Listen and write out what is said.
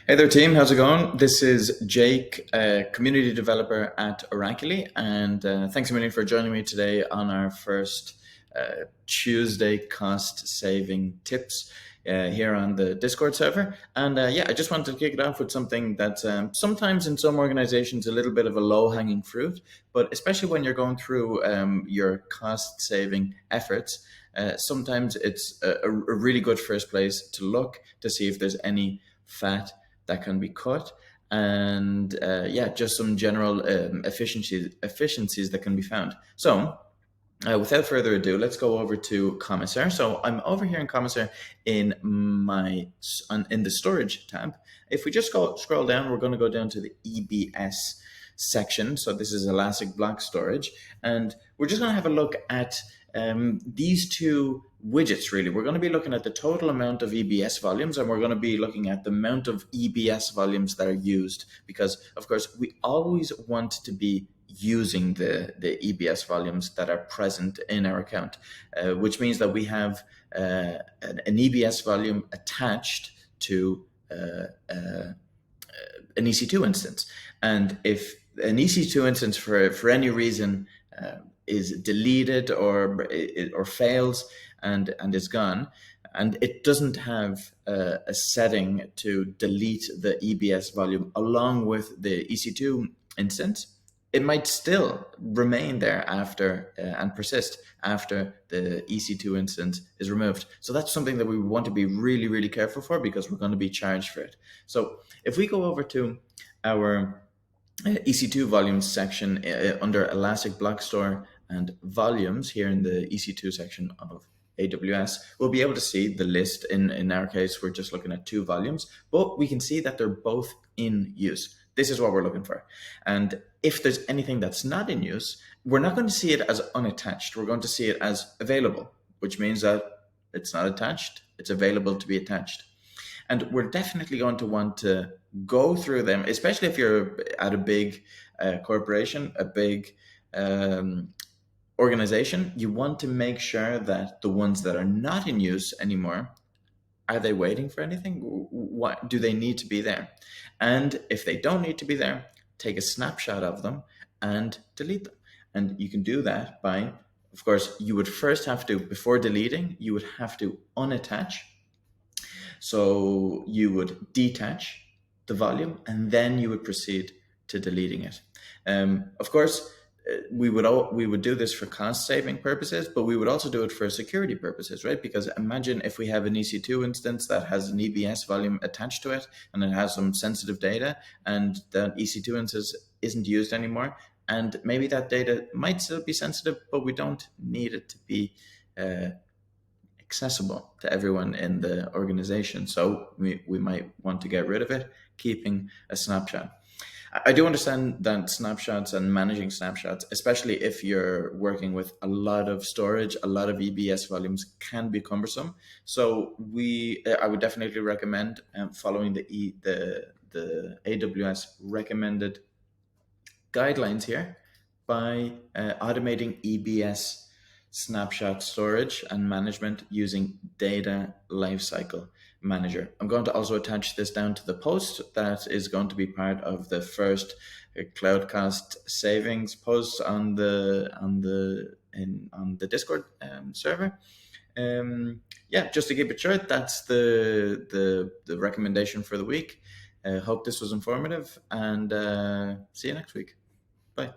Hey there, team. How's it going? This is Jake, community developer at Oraculi, and thanks a million for joining me today on our first Tuesday cost saving tips here on the Discord server. And yeah, I just wanted to kick it off with something that's sometimes in some organizations a little bit of a low hanging fruit, but especially when you're going through your cost saving efforts. Sometimes it's a really good first place to look to see if there's any fat that can be cut, and yeah, just some general efficiencies that can be found. So without further ado, let's go over to Komiser. So I'm over here in Komiser in in the storage tab. If we just scroll down, we're going to go down to the EBS section. So this is Elastic Block Storage, and we're just going to have a look at these two widgets. Really, we're going to be looking at the total amount of EBS volumes, and we're going to be looking at the amount of EBS volumes that are used, because of course we always want to be using the EBS volumes that are present in our account, which means that we have an EBS volume attached to an EC2 instance. And if an EC2 instance for any reason is deleted or fails and is gone, and it doesn't have a setting to delete the EBS volume along with the EC2 instance, it might still remain there after and persist after the EC2 instance is removed. So that's something that we want to be really, really careful for, because we're going to be charged for it. So if we go over to our EC2 volumes section under Elastic Block Store and volumes here in the EC2 section of AWS, we'll be able to see the list. In our case, we're just looking at 2 volumes, but we can see that they're both in use. This is what we're looking for. And if there's anything that's not in use, we're not going to see it as unattached. We're going to see it as available, which means that it's not attached, it's available to be attached. And we're definitely going to want to go through them, especially if you're at a big corporation, a big organization. You want to make sure that the ones that are not in use anymore, are they waiting for anything? What do they need to be there? And if they don't need to be there, take a snapshot of them and delete them. And you can do that by, of course, you would first have to, before deleting, you would have to unattach. So you would detach the volume, and then you would proceed to deleting it. Of course, we would do this for cost saving purposes, but we would also do it for security purposes, right? Because imagine if we have an EC2 instance that has an EBS volume attached to it, and it has some sensitive data, and that EC2 instance isn't used anymore, and maybe that data might still be sensitive, but we don't need it to be accessible to everyone in the organization. So we might want to get rid of it, keeping a snapshot. I do understand that snapshots and managing snapshots, especially if you're working with a lot of storage, a lot of EBS volumes, can be cumbersome. So I would definitely recommend following the AWS recommended guidelines here by automating EBS snapshot storage and management using Data Lifecycle Manager. I'm going to also attach this down to the post that is going to be part of the first cloud cost savings post on the Discord server. Yeah, just to keep it short, that's the recommendation for the week. Hope this was informative, and see you next week. Bye.